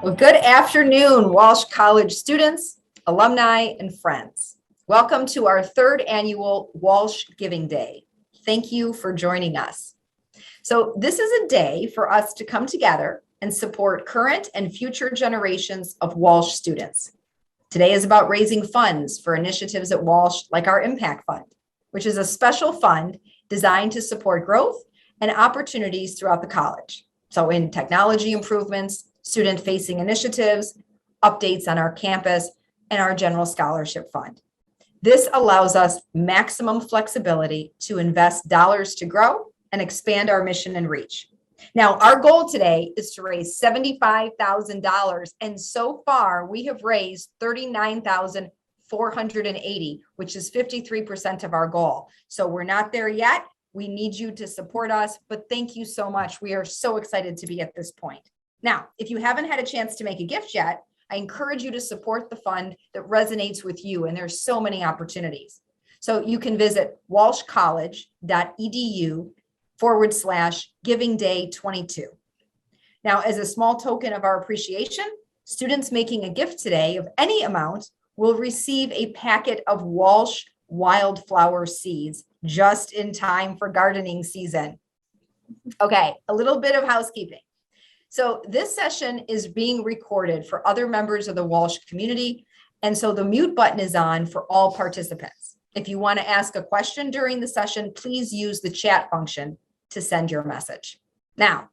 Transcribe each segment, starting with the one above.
Well, good afternoon, Walsh College students, alumni, and friends. Welcome to our third annual Walsh Giving Day. Thank you for joining us. So this is a day for us to come together and support current and future generations of Walsh students. Today is about raising funds for initiatives at Walsh like our Impact Fund, which is a special fund designed to support growth and opportunities throughout the college. So in technology improvements, student-facing initiatives, updates on our campus, and our general scholarship fund. This allows us maximum flexibility to invest dollars to grow and expand our mission and reach. Now, our goal today is to raise $75,000, and so far we have raised $39,480, which is 53% of our goal. So we're not there yet. We need you to support us, but thank you so much. We are so excited to be at this point. Now, if you haven't had a chance to make a gift yet, I encourage you to support the fund that resonates with you, and there's so many opportunities. So you can visit walshcollege.edu/givingday22. Now, as a small token of our appreciation, students making a gift today of any amount will receive a packet of Walsh wildflower seeds just in time for gardening season. Okay, a little bit of housekeeping. So this session is being recorded for other members of the Walsh community, and so the mute button is on for all participants. If you want to ask a question during the session, please use the chat function to send your message. Now,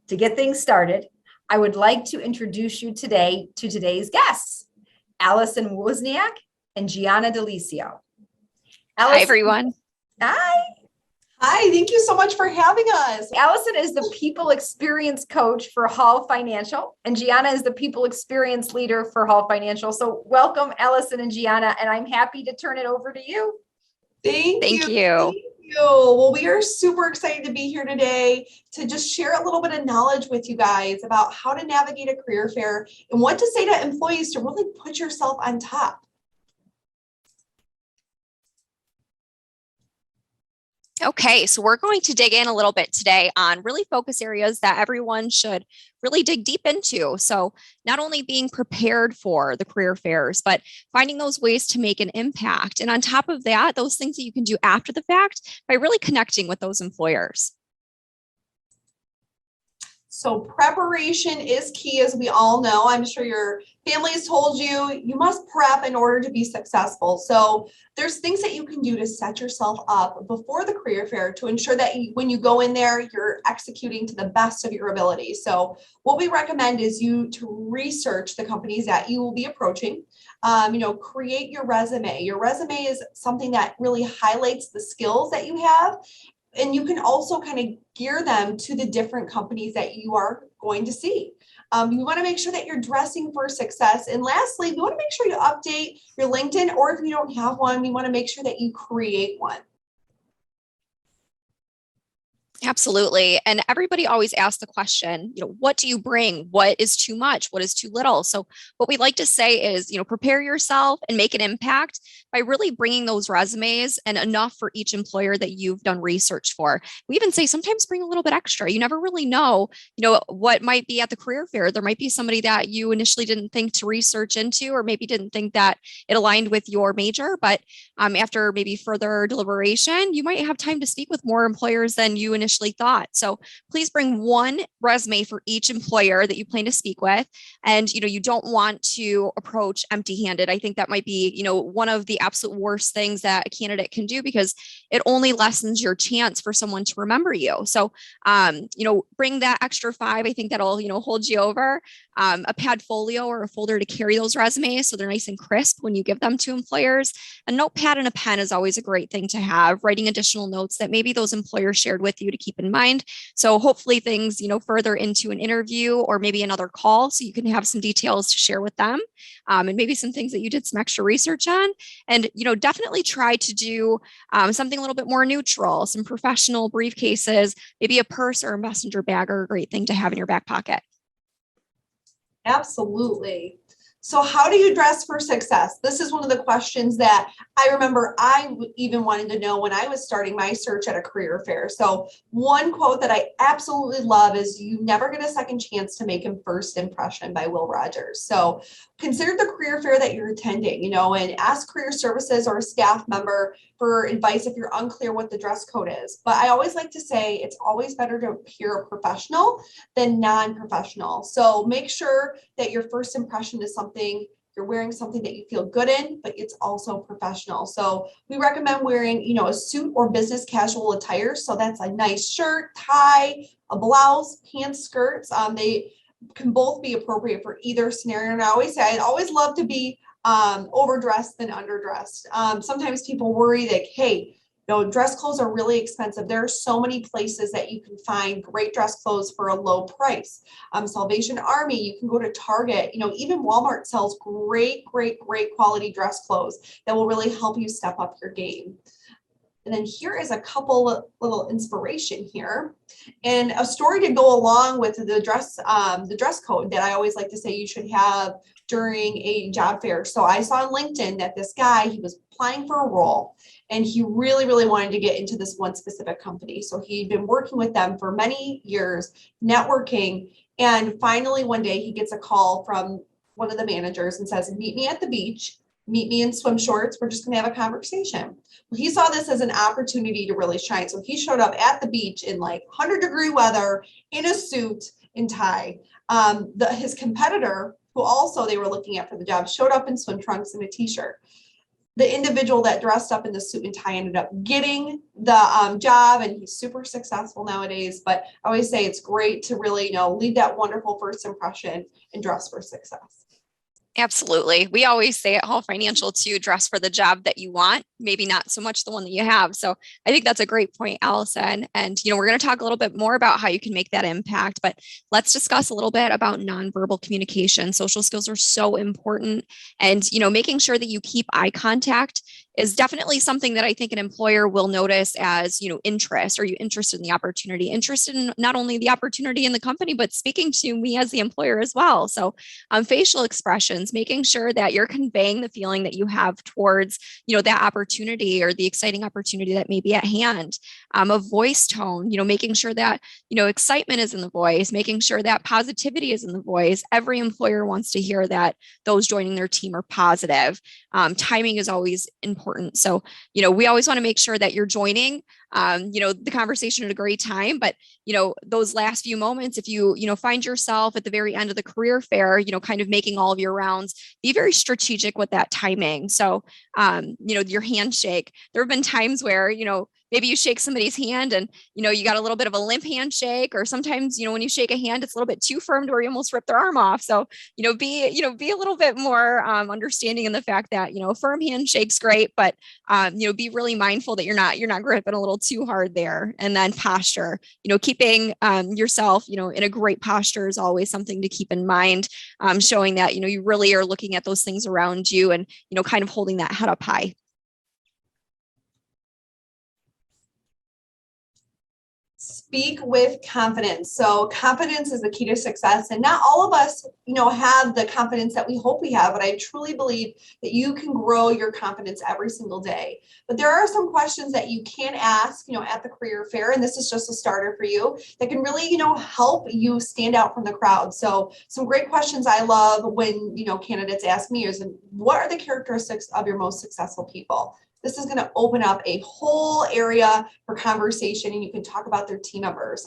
to get things started, I would like to introduce you today to today's guests, Allison Wozniak and Gianna DiLisio. Hi, everyone. Hi. Hi, thank you so much for having us. Allison is the People Experience Coach for Hall Financial, and Gianna is the People Experience Leader for Hall Financial. So welcome, Allison and Gianna, and I'm happy to turn it over to you. Thank you. Well, we are super excited to be here today to just share a little bit of knowledge with you guys about how to navigate a career fair and what to say to employees to really put yourself on top. Okay, so we're going to dig in a little bit today on really focus areas that everyone should really dig deep into. So not only being prepared for the career fairs, but finding those ways to make an impact. And on top of that, those things that you can do after the fact by really connecting with those employers. So preparation is key, as we all know. I'm sure your family has told you, you must prep in order to be successful. So there's things that you can do to set yourself up before the career fair to ensure that when you go in there, you're executing to the best of your ability. So what we recommend is you to research the companies that you will be approaching. Create your resume. Your resume is something that really highlights the skills that you have. And you can also kind of gear them to the different companies that you are going to see. You want to make sure that you're dressing for success. And lastly, you want to make sure you update your LinkedIn, or if you don't have one, you want to make sure that you create one. Absolutely. And everybody always asks the question, what do you bring? What is too much? What is too little? So what we like to say is, prepare yourself and make an impact by really bringing those resumes and enough for each employer that you've done research for. We even say sometimes bring a little bit extra. You never really know, what might be at the career fair. There might be somebody that you initially didn't think to research into, or maybe didn't think that it aligned with your major, but after maybe further deliberation, you might have time to speak with more employers than you initially thought. So please bring one resume for each employer that you plan to speak with. And, you don't want to approach empty-handed. I think that might be, one of the absolute worst things that a candidate can do, because it only lessens your chance for someone to remember you. So, bring that extra 5. I think that'll, hold you over. A Padfolio or a folder to carry those resumes so they're nice and crisp when you give them to employers. A notepad and a pen is always a great thing to have, writing additional notes that maybe those employers shared with you to keep in mind. So hopefully things, further into an interview or maybe another call, so you can have some details to share with them, and maybe some things that you did some extra research on. And, definitely try to do something a little bit more neutral, some professional briefcases, maybe a purse or a messenger bag are a great thing to have in your back pocket. Absolutely. So how do you dress for success? This is one of the questions that I remember I even wanted to know when I was starting my search at a career fair. So one quote that I absolutely love is, "You never get a second chance to make a first impression," by Will Rogers. So consider the career fair that you're attending, and ask career services or a staff member for advice if you're unclear what the dress code is. But I always like to say it's always better to appear professional than non-professional. So make sure that your first impression is something you're wearing, something that you feel good in, but it's also professional. So we recommend wearing, a suit or business casual attire. So that's a nice shirt, tie, a blouse, pants, skirts. They can both be appropriate for either scenario. And I always say, I'd always love to be overdressed than underdressed. Sometimes people worry that, hey, dress clothes are really expensive. There are so many places that you can find great dress clothes for a low price. Salvation Army, you can go to Target, even Walmart sells great quality dress clothes that will really help you step up your game. And then here is a couple little inspiration here and a story to go along with the dress code that I always like to say you should have during a job fair. So I saw on LinkedIn that this guy, he was applying for a role and he really wanted to get into this one specific company. So he'd been working with them for many years, networking. And finally, one day he gets a call from one of the managers and says, "Meet me at the beach. Meet me in swim shorts. We're just going to have a conversation." Well, he saw this as an opportunity to really shine. So he showed up at the beach in like 100-degree weather in a suit and tie. His competitor, who also they were looking at for the job, showed up in swim trunks and a t-shirt. The individual that dressed up in the suit and tie ended up getting the job, and he's super successful nowadays. But I always say it's great to really, leave that wonderful first impression and dress for success. Absolutely. We always say at Hall Financial to dress for the job that you want, maybe not so much the one that you have. So I think that's a great point, Allison. And, we're going to talk a little bit more about how you can make that impact, but let's discuss a little bit about nonverbal communication. Social skills are so important. And, making sure that you keep eye contact is definitely something that I think an employer will notice as, interest. Are you interested in the opportunity? Interested in not only the opportunity in the company, but speaking to me as the employer as well. So facial expressions, making sure that you're conveying the feeling that you have towards, that opportunity or the exciting opportunity that may be at hand. A voice tone, making sure that, excitement is in the voice, making sure that positivity is in the voice. Every employer wants to hear that those joining their team are positive. Timing is always important. So, we always want to make sure that you're joining, the conversation at a great time, but, those last few moments, if you, find yourself at the very end of the career fair, kind of making all of your rounds, be very strategic with that timing. So, your handshake, there have been times where, maybe you shake somebody's hand and, you got a little bit of a limp handshake, or sometimes, when you shake a hand, it's a little bit too firm to where you almost rip their arm off. So, be a little bit more understanding in the fact that, firm handshake's great, but, be really mindful that you're not gripping a little too hard there. And then posture, keeping yourself, in a great posture is always something to keep in mind, showing that, you really are looking at those things around you and, kind of holding that head up high. Speak with confidence. So confidence is the key to success. And not all of us, have the confidence that we hope we have, but I truly believe that you can grow your confidence every single day. But there are some questions that you can ask, at the career fair. And this is just a starter for you that can really, help you stand out from the crowd. So some great questions I love when, candidates ask me is, what are the characteristics of your most successful people? This is going to open up a whole area for conversation, and you can talk about their team members.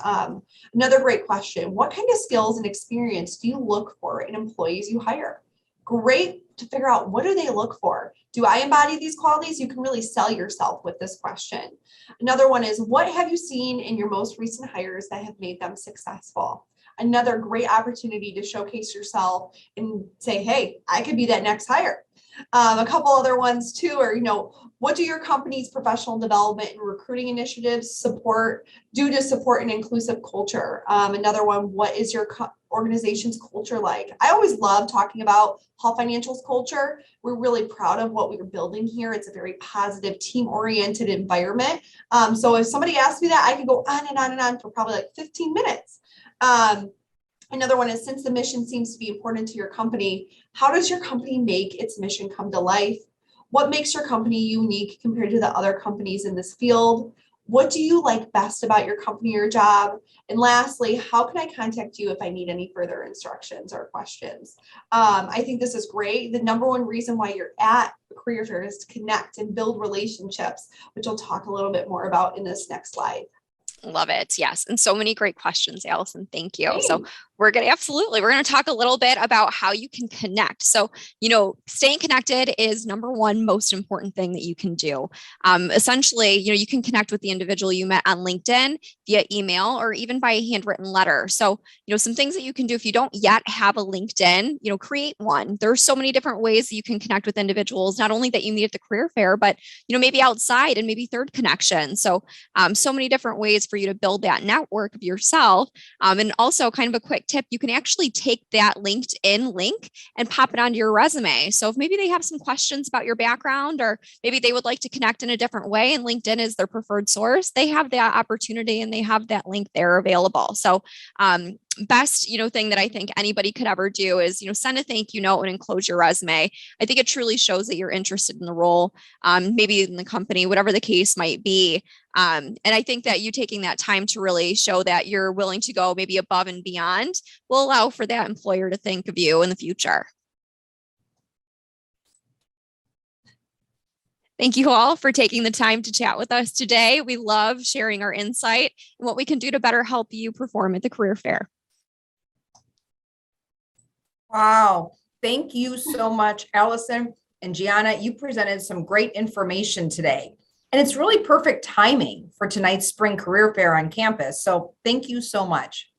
Another great question: what kind of skills and experience do you look for in employees you hire? Great to figure out, what do they look for? Do I embody these qualities? You can really sell yourself with this question. Another one is, what have you seen in your most recent hires that have made them successful? Another great opportunity to showcase yourself and say, hey, I could be that next hire. A couple other ones too are, what do your company's professional development and recruiting initiatives do to support an inclusive culture? Another one, what is your organization's culture like? I always love talking about Hall Financial's culture. We're really proud of what we're building here. It's a very positive, team-oriented environment. So if somebody asked me that, I could go on and on and on for probably like 15 minutes. Another one is, since the mission seems to be important to your company, how does your company make its mission come to life? What makes your company unique compared to the other companies in this field? What do you like best about your company or job? And lastly, how can I contact you if I need any further instructions or questions? I think this is great. The number one reason why you're at a career fair is to connect and build relationships, which I'll talk a little bit more about in this next slide. Love it. Yes. And so many great questions, Allison. Thank you. Thanks. So we're going to talk a little bit about how you can connect. So, staying connected is number one most important thing that you can do. Essentially, you can connect with the individual you met on LinkedIn via email or even by a handwritten letter. So, some things that you can do if you don't yet have a LinkedIn, create one. There are so many different ways that you can connect with individuals, not only that you meet at the career fair, but, maybe outside and maybe third connection. So, so many different ways for you to build that network of yourself. And also kind of a quick tip, you can actually take that LinkedIn link and pop it onto your resume. So if maybe they have some questions about your background, or maybe they would like to connect in a different way and LinkedIn is their preferred source, they have that opportunity and they have that link there available. So best thing that I think anybody could ever do is send a thank you note and enclose your resume. I think it truly shows that you're interested in the role, maybe in the company, whatever the case might be. And I think that you taking that time to really show that you're willing to go maybe above and beyond will allow for that employer to think of you in the future. Thank you all for taking the time to chat with us today. We love sharing our insight and what we can do to better help you perform at the career fair. Wow. Thank you so much, Allison and Gianna. You presented some great information today. And it's really perfect timing for tonight's spring career fair on campus. So thank you so much.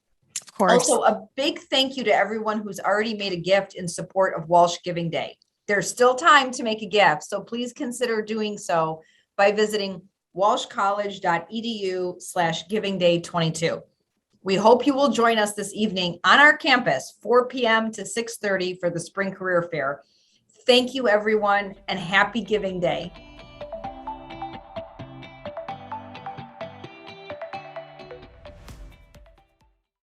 Of course. Also, a big thank you to everyone who's already made a gift in support of Walsh Giving Day. There's still time to make a gift, so please consider doing so by visiting walshcollege.edu/givingday22. We hope you will join us this evening on our campus, 4 p.m. to 6:30 for the Spring Career Fair. Thank you, everyone, and happy Giving Day.